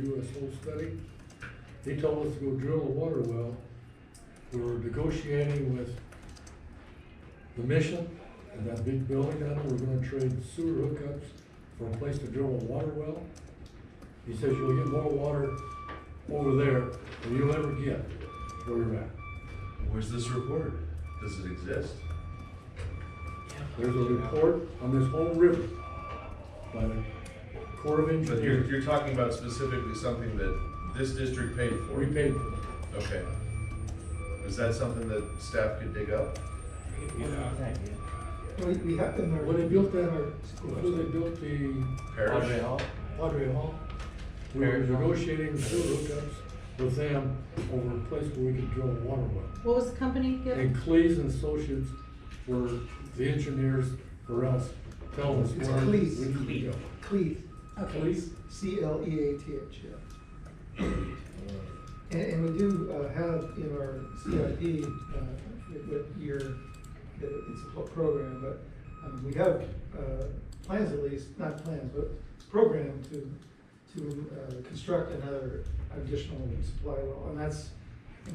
do this whole study. He told us to go drill a water well. We're negotiating with the mission and that big building down there. We're gonna trade sewer hookups for a place to drill a water well. He says you'll get more water over there than you'll ever get where you're at. Where's this report? Does it exist? There's a report on this whole river by the Corps of But Engineers. you're talking about specifically something that this district paid for? We paid for it. Okay. Is that something that staff could dig up? We have them there. When they built that, before they built the Parish? Padre Hall, we were negotiating sewer hookups with them over a place where we could drill a water well. What was the company, Gil? And Cleese and Associates were the engineers for us, telling us It's where we Cleese. need to go. Cleeth, Okay. Cleese? C-L-E-A-T-H, yeah. And we do have in our CIP, what year, it's a program, but we have plans at least, not plans, but program to construct another additional supply well, and that's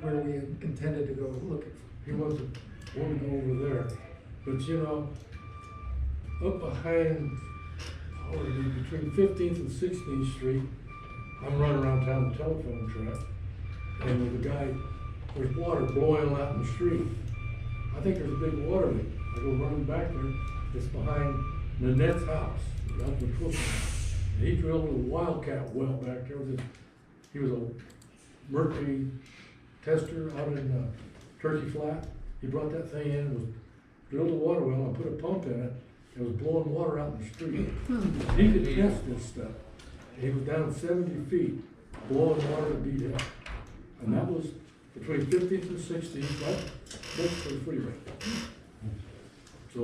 where we intended to go look at. He wasn't wanting to go over there, but you know, up behind, between 15th and 16th Street, I'm running around town with a telephone track, and with the guy, there's water blowing out in the street. I think there's a big water leak. I go running back there, it's behind Nanette's house, out the foot. And he drilled a wildcat well back there. He was a mercury tester out in Turkey Flat. He brought that thing in and was drilled a water well and put a pump in it. It was blowing water out in the street. He could test this stuff. He was down 70 feet, blowing water to beat hell. And that was between 15th and 16th, right next to the freeway. So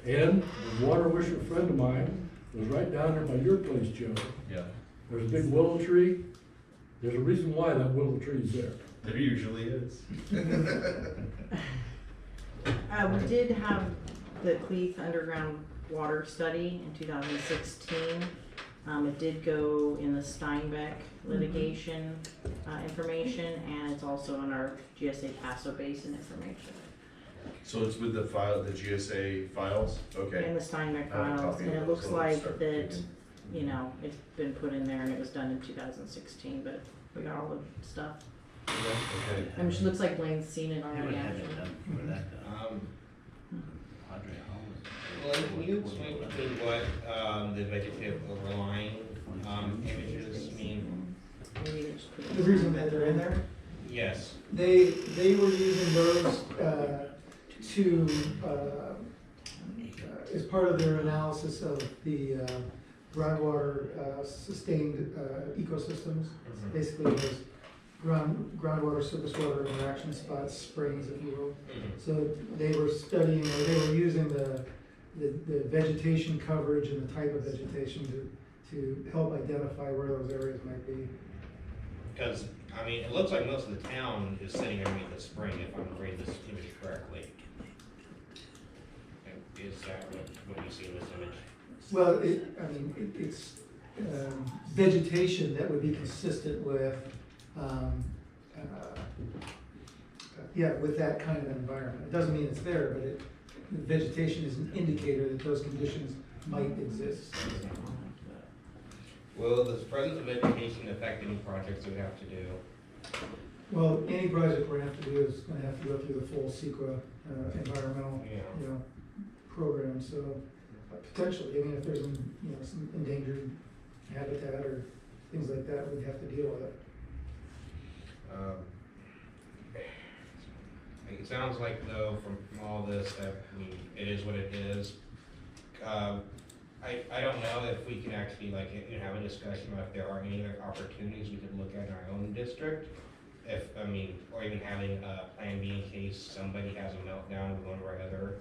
and the water wisher friend of mine was right down there by your place, Joe. Yeah. There's a big willow tree. There's a reason why that willow tree is there. There usually is. We did have the Cleeth underground water study in 2016. It did go in the Steinbeck litigation information, and it's also in our GSA Paso Basin information. So it's with the GSA files? Okay. In the Steinbeck I have a files, copy and of it it, looks so let's like start that, digging. you know, it's been put in there and it was done in 2016, but we got all the stuff. Okay. I mean, it looks like Blaine's seen it I already, would have actually. it done for that. Padre Hall. Can you explain to me what the vegetative overlying images mean? Maybe they just put it The reason that they're in there, Yes. they were using those to, as part of their analysis of the groundwater sustained ecosystems. Mhm. Basically, it was groundwater, surface water interaction spots, springs, if you will. So they were studying, or they were using the vegetation coverage and the type of vegetation to help identify where those areas might be. Because, I mean, it looks like most of the town is sitting underneath the spring, if I'm reading this image correctly. And is that what you see in this image? Well, it's vegetation that would be consistent with, with that kind of environment. It doesn't mean it's there, but vegetation is an indicator that those conditions might exist. Will the presence of vegetation affect any projects that we have to do? Well, any project we're gonna have to do is gonna have to go through the full CEQA environmental, Yeah. program, so potentially, I mean, if there's some endangered habitat or things like that, we'd have to deal with it. It sounds like though, from all this, that, I mean, it is what it is. I don't know if we can actually have a discussion about if there are any other opportunities we could look at in our own district. Or even having a plan B in case somebody has a meltdown with one of our other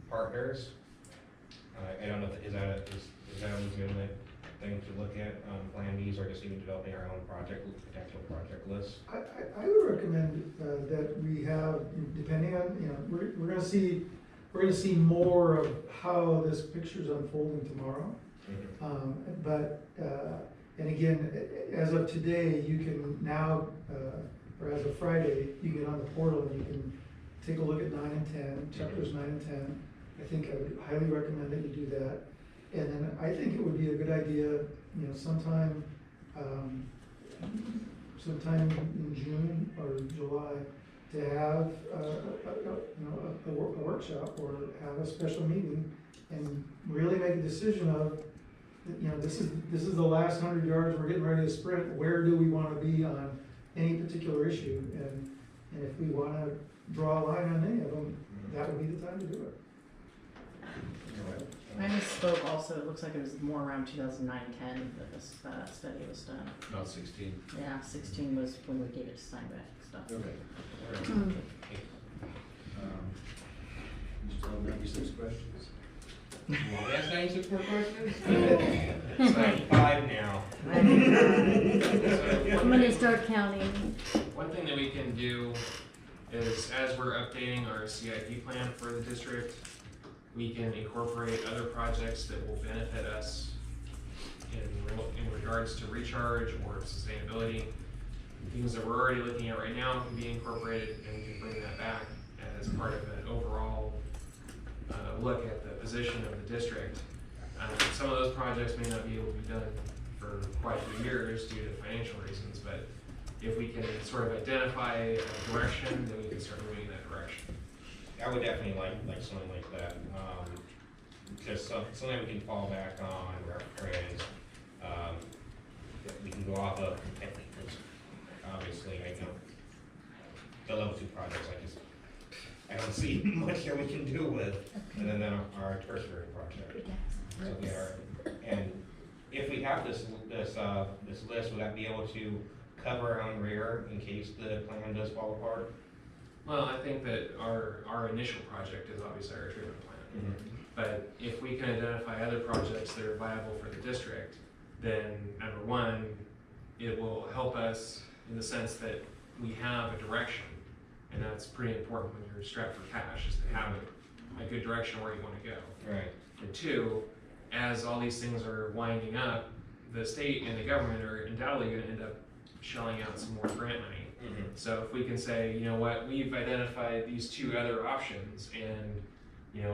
partners. I don't know, is that a legitimate thing to look at, plan Bs, or just even developing our own potential project list? I would recommend that we have, depending on, we're gonna see more of how this picture's unfolding tomorrow. Mm-hmm. But And again, as of today, you can now, or as of Friday, you get on the portal and you can take a look at 9 and 10, chapters 9 and 10. I think I would highly recommend that you do that. And then I think it would be a good idea, sometime in June or July, to have a workshop or have a special meeting and really make a decision of, this is the last 100 yards, we're getting ready to sprint, where do we want to be on any particular issue? And if we want to draw a line on any of them, that would be the time to do it. I misspoke also, it looks like it was more around 2009, 10 that this study was done. Not 16. Yeah, 16 was when we gave it to Steinbeck stuff. Okay. You still have 96 questions? You want me to ask 96 more questions? It's 95 now. I'm gonna start counting. One thing that we can do is, as we're updating our CIP plan for the district, we can incorporate other projects that will benefit us in regards to recharge or sustainability. Things that we're already looking at right now can be incorporated, and we can bring that back as part of an overall look at the position of the district. Some of those projects may not be able to be done for quite a few years due to financial reasons, but if we can sort of identify a direction, then we can start moving in that direction. I would definitely like something like that, just something we can fall back on, reference, that we can go off of, because obviously, I know the level 2 projects, I don't see much that we can do with, and then our tertiary project. So we are, and if we have this list, would that be able to cover our own rear in case the plan does fall apart? Well, I think that our initial project is obviously our treatment plant. But if we can identify other projects that are viable for the district, then number one, it will help us in the sense that we have a direction. And that's pretty important when you're strapped for cash, is to have a good direction where you want to go. Right. And two, as all these things are winding up, the state and the government are undoubtedly going to end up shelling out some more grant money. So if we can say, you know what, we've identified these 2 other options, and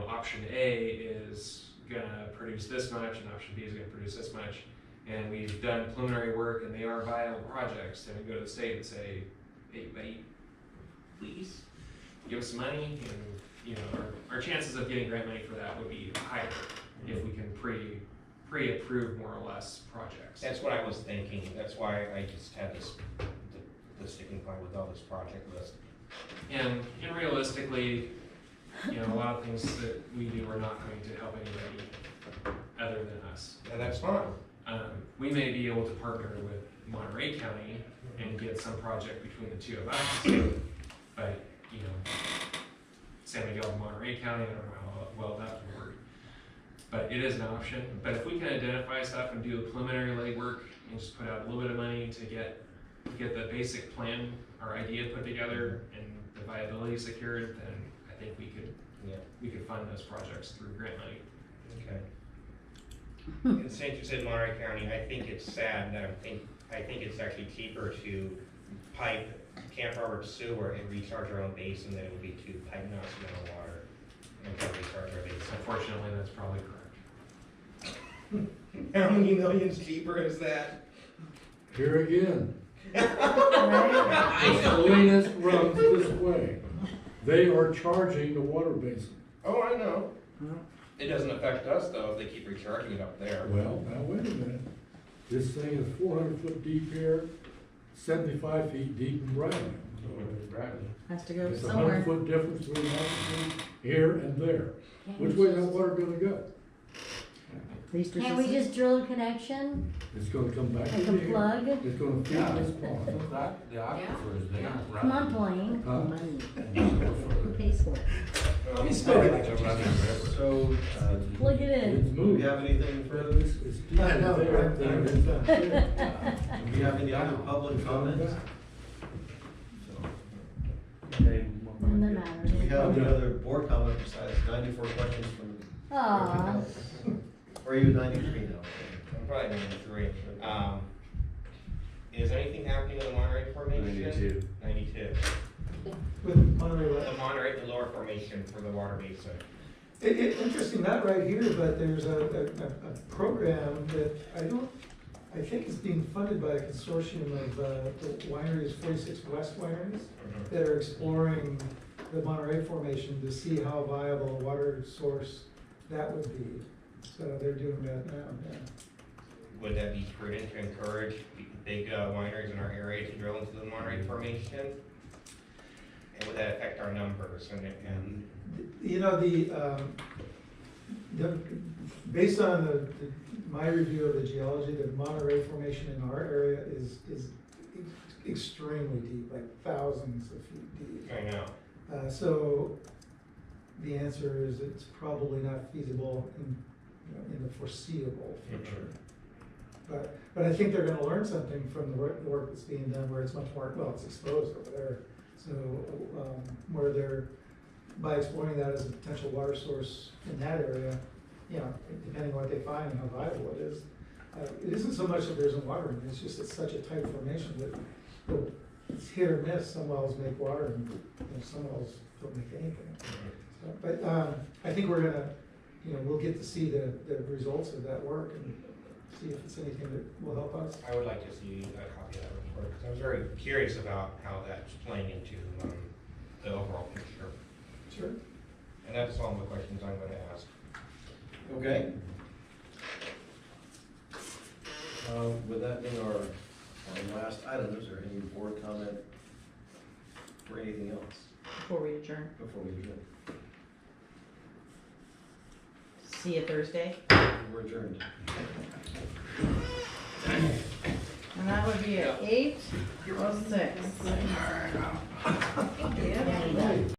option A is gonna produce this much, and option B is gonna produce this much, and we've done preliminary work and they are viable projects, then we go to the state and say, hey, buddy, please give us some money, and our chances of getting grant money for that would be higher if we can pre-approve more or less projects. That's what I was thinking. That's why I just had the sticking point with all this project list. And realistically, a lot of things that we do are not going to help anybody other than us. And that's fine. We may be able to partner with Monterey County and get some project between the 2 of us, but San Miguel and Monterey County, I don't know how well that would work. But it is an option. But if we can identify stuff and do the preliminary legwork and just put out a little bit of money to get the basic plan or idea put together and the viability secured, then I think we could fund those projects through grant money. Okay. And since you said Monterey County, I think it's sad that I think it's actually cheaper to pipe Camp Robert sewer and recharge our own basin than it would be to pipe National water and to recharge our basin. Unfortunately, that's probably correct. How many millions cheaper is that? Here again, Salinas runs this way. They are charging the water basin. Oh, I know. It doesn't affect us though if they keep recharging it up there. Well, now wait a minute. This thing is 400 foot deep here, 75 feet deep in Bradley. Has to go It's a somewhere. 100 foot difference between altitude here and there. Which way is that water gonna go? Can't we just drill a connection, It's gonna come back like to a here. plug? It's gonna feed this pond. The aquifer is there. Come on, Blaine. Huh? Who pays for it? Let me So, Plug it It's in. do we moving. have anything further? It's deep I know, there right? than it is up there. Do we have any other public It's coming comments? back. Okay. And the matter. Do we have any other board comment besides 94 questions from? Aw. Or are you 93 now? I'm probably 93. Is anything happening in the Monterey Formation? 92. 92. With Monterey The what? Monterey, the lower formation for the water basin. Interesting, not right here, but there's a program that I think is being funded by a consortium of the wineries, 46 West wineries, that are exploring the Monterey Formation to see how viable a water source that would be. So they're doing that now, yeah. Would that be prudent to encourage big wineries in our area to drill into the Monterey Formation? And would that affect our numbers and You know, based on my review of the geology, the Monterey Formation in our area is extremely deep, like thousands of feet deep. I know. So the answer is it's probably not feasible in the foreseeable future. But I think they're gonna learn something from the work that's being done where it's much more, well, it's exposed over there. So, where they're, by exploring that as a potential water source in that area, you know, depending on what they find and how viable it is. It isn't so much that there isn't water in it, it's just it's such a tight formation that it's hit or miss. Some wells make water and some wells don't make anything. So, but I think we're gonna, we'll get to see the results of that work and see if it's anything that will help us. I would like to see a copy of that report, because I was very curious about how that's playing into the overall picture. Sure. And that's all the questions I'm going to ask. Okay. With that being our last item, is there any board comment or anything else Before we adjourn. before we adjourn? See you Thursday. We're adjourned. And that would be at 8:06. Yeah.